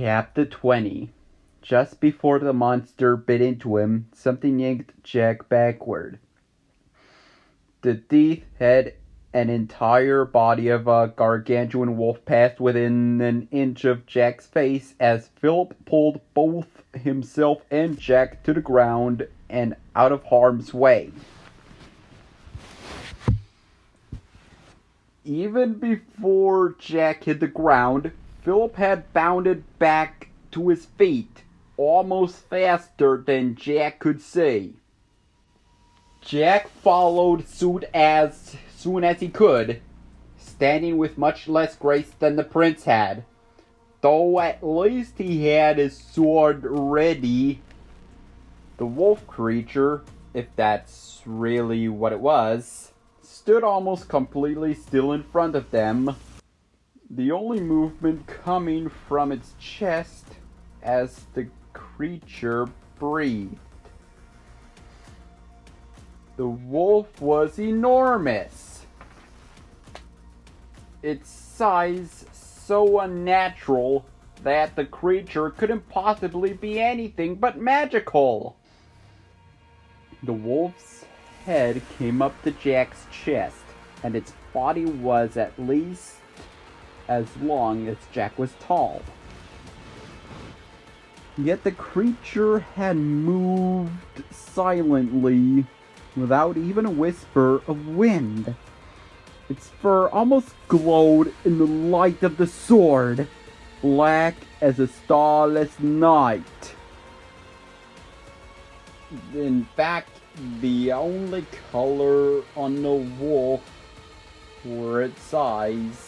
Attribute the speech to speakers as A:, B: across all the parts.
A: Chapter 20. Just before the monster bit into him, something yanked Jack backward. The teeth had an entire body of a gargantuan wolf passed within an inch of Jack's face as Philip pulled both himself and Jack to the ground and out of harm's way. Even before Jack hit the ground, Philip had bounded back to his feet, almost faster than Jack could see. Jack followed suit as soon as he could, standing with much less grace than the prince had, though at least he had his sword ready. The wolf creature, if that's really what it was, stood almost completely still in front of them, the only movement coming from its chest as the creature breathed. The wolf was enormous, its size so unnatural that the creature couldn't possibly be anything but magical. The wolf's head came up to Jack's chest, and its body was at least as long as Jack was tall. Yet the creature had moved silently, without even a whisper of wind. Its fur almost glowed in the light of the sword, black as a starless night. In fact, the only color on the wolf were its eyes,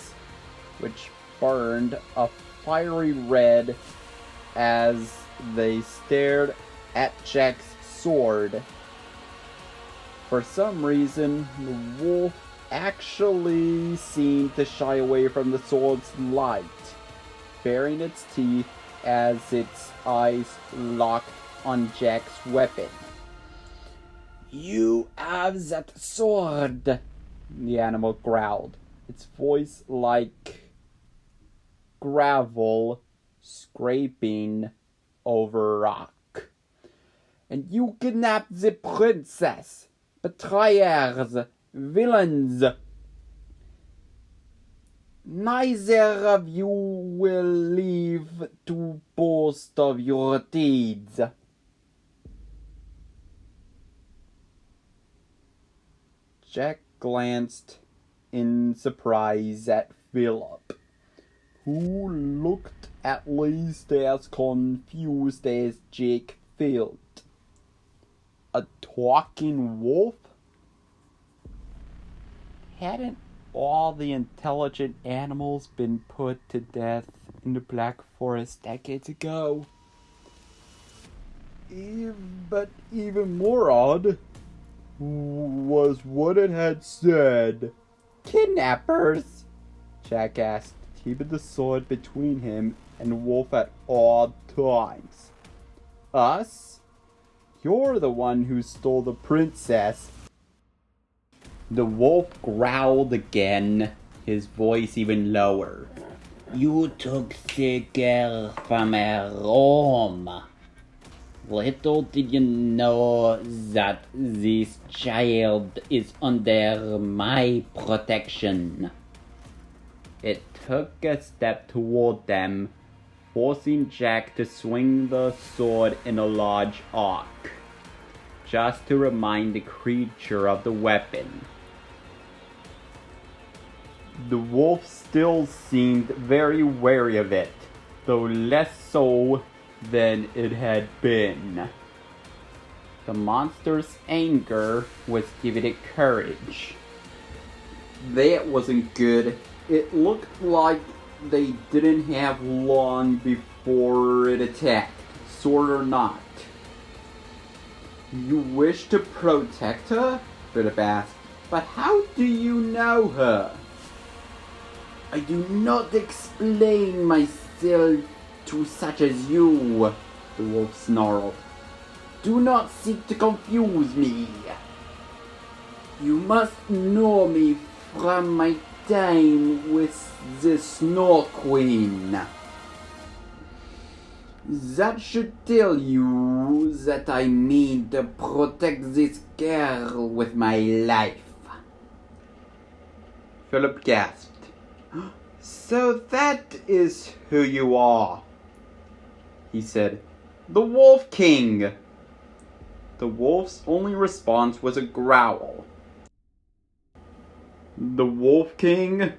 A: which burned a fiery red as they stared at Jack's sword. For some reason, the wolf actually seemed to shy away from the sword's light, baring its teeth as its eyes locked on Jack's weapon. "You have that sword," the animal growled, its voice like gravel scraping over rock. "And you kidnapped the princess. Betrayers, villains. Neither of you will live to boast of your deeds." Jack glanced in surprise at Philip, who looked at least as confused as Jack felt. A talking wolf? Hadn't all the intelligent animals been put to death in the Black Forest decades ago? But even more odd was what it had said. "Kidnappers?" Jack asked, keeping the sword between him and the wolf at all times. "Us? You're the one who stole the princess." The wolf growled again, his voice even lower. "You took the girl from her home. Little did you know that this child is under my protection." It took a step toward them, forcing Jack to swing the sword in a large arc, just to remind the creature of the weapon. The wolf still seemed very wary of it, though less so than it had been. The monster's anger was giving it courage. That wasn't good. It looked like they didn't have long before it attacked, sword or not. "You wish to protect her?" Philip asked. "But how do you know her?" "I do not explain myself to such as you," the wolf snarled. "Do not seek to confuse me. You must know me from my time with the Snow Queen." That should tell you that I mean to protect this girl with my life. Philip gasped. So that is who you are, he said. The Wolf King. The wolf's only response was a growl. The Wolf King?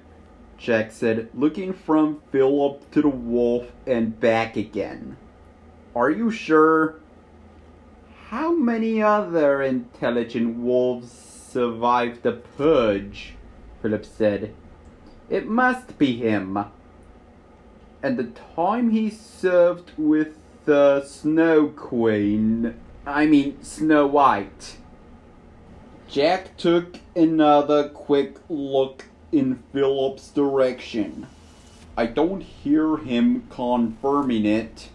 A: Jack said, looking from Philip to the wolf and back again. Are you sure? How many other intelligent wolves survived the purge? Philip said. It must be him. And the time he served with the Snow White. Jack took another quick look in Philip's direction. I don't hear him confirming it.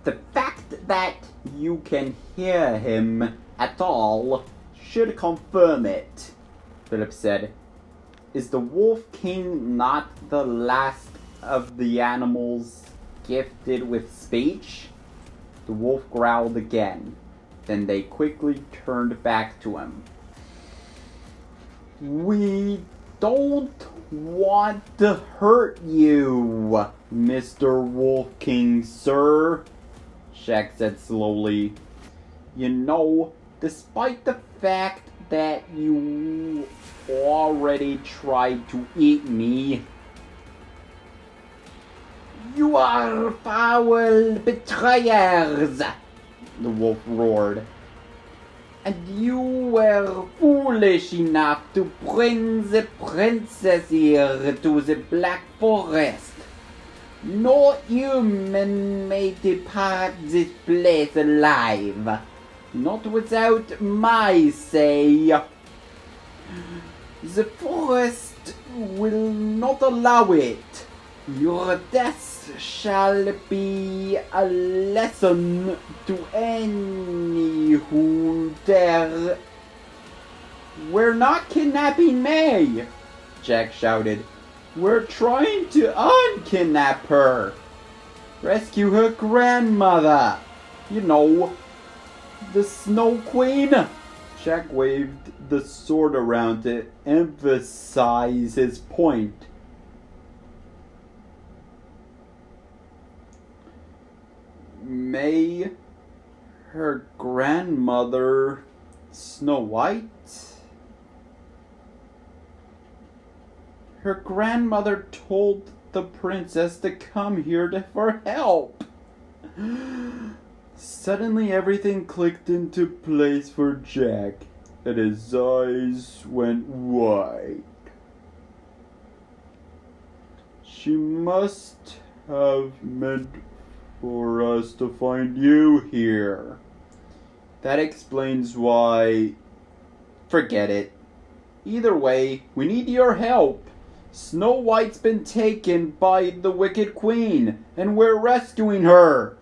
A: The fact that you can hear him at all should confirm it, Philip said. Is the Wolf King not the last of the animals gifted with speech? The wolf growled again. Then they quickly turned back to him. We don't want to hurt you, Mr. Wolf King, sir, Jack said slowly. You know, despite the fact that you already tried to eat me, you are foul betrayers, the wolf roared. And you were foolish enough to bring the princess here to the Black Forest. No human may depart this place alive, not without my say. The forest will not allow it. Your death shall be a lesson to any who dare. We're not kidnapping May, Jack shouted. We're trying to unkidnap her. Rescue her grandmother. You know, the Snow Queen. Jack waved the sword around to emphasize his point. May, her grandmother, Snow White? Her grandmother told the princess to come here for help. Suddenly everything clicked into place for Jack, and his eyes went wide. She must have meant for us to find you here. That explains why. Forget it. Either way, we need your help. Snow White's been taken by the Wicked Queen, and we're rescuing her.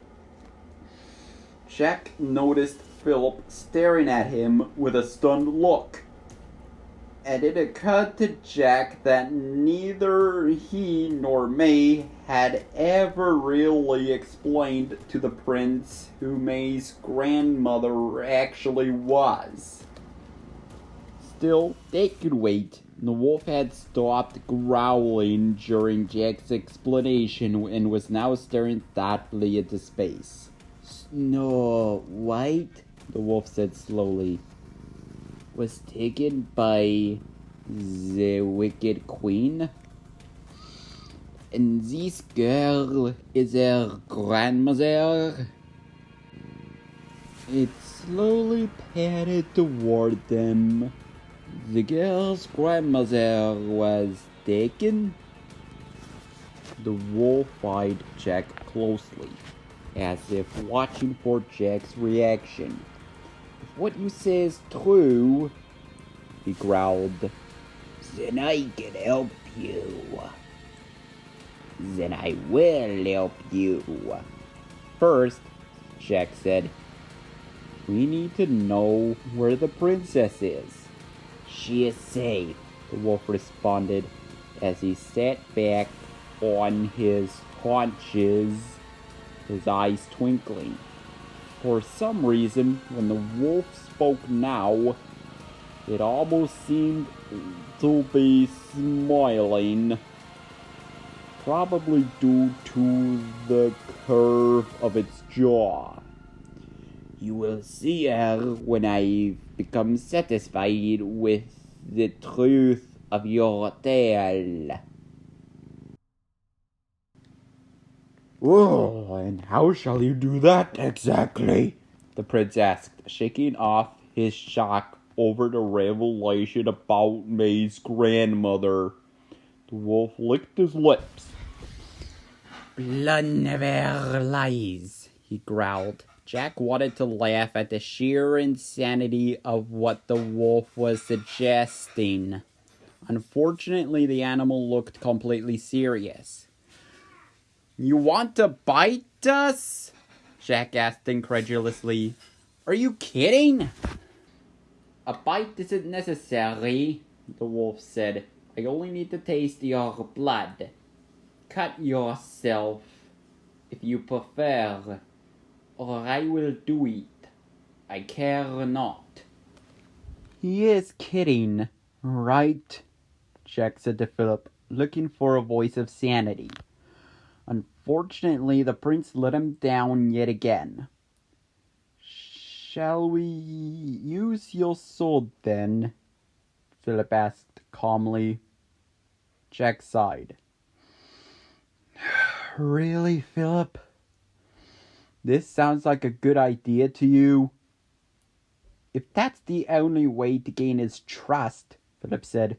A: Jack noticed Philip staring at him with a stunned look. And it occurred to Jack that neither he nor May had ever really explained to the prince who May's grandmother actually was. Still, they could wait. The wolf had stopped growling during Jack's explanation and was now staring thoughtfully into space. Snow White, the wolf said slowly, was taken by the Wicked Queen. And this girl is her grandmother. It slowly padded toward them. The girl's grandmother was taken. The wolf eyed Jack closely, as if watching for Jack's reaction. If what you say is true, he growled, then I can help you. Then I will help you. First, Jack said, we need to know where the princess is. She is safe, the wolf responded as he sat back on his haunches, his eyes twinkling. For some reason, when the wolf spoke now, it almost seemed to be smiling. Probably due to the curve of its jaw. You will see her when I become satisfied with the truth of your tale. Oh, and how shall you do that exactly? The prince asked, shaking off his shock over the revelation about May's grandmother. The wolf licked his lips. Blood never lies, he growled. Jack wanted to laugh at the sheer insanity of what the wolf was suggesting. Unfortunately, the animal looked completely serious. You want to bite us? Jack asked incredulously. Are you kidding? A bite isn't necessary, the wolf said. I only need to taste your blood. Cut yourself, if you prefer, or I will do it. I care not. He is kidding, right? Jack said to Philip, looking for a voice of sanity. Unfortunately, the prince let him down yet again. Shall we use your sword, then? Philip asked calmly. Jack sighed. Really, Philip? This sounds like a good idea to you? If that's the only way to gain his trust, Philip said,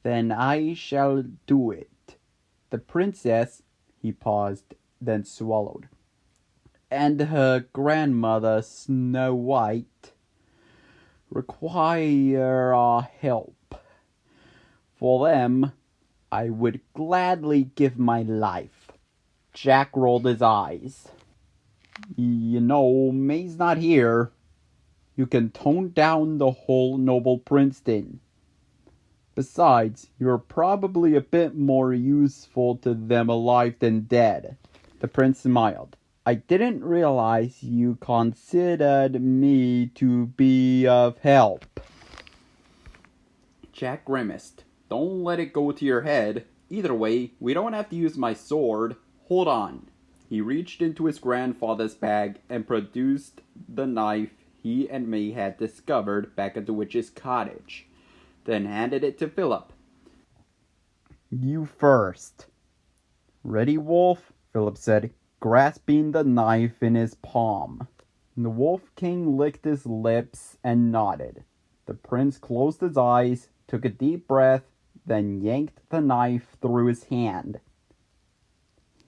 A: then I shall do it. The princess, he paused, then swallowed, and her grandmother, Snow White, require our help. For them, I would gladly give my life. Jack rolled his eyes. You know, May's not here. You can tone down the whole noble Princeton. Besides, you're probably a bit more useful to them alive than dead. The prince smiled. I didn't realize you considered me to be of help. Jack grimaced. Don't let it go to your head. Either way, we don't have to use my sword. Hold on. He reached into his grandfather's bag and produced the knife he and May had discovered back at the witch's cottage, then handed it to Philip. You first. Ready, Wolf? Philip said, grasping the knife in his palm. The Wolf King licked his lips and nodded. The prince closed his eyes, took a deep breath, then yanked the knife through his hand.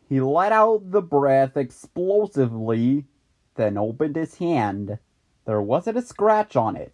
A: He let out the breath explosively, then opened his hand. There wasn't a scratch on it,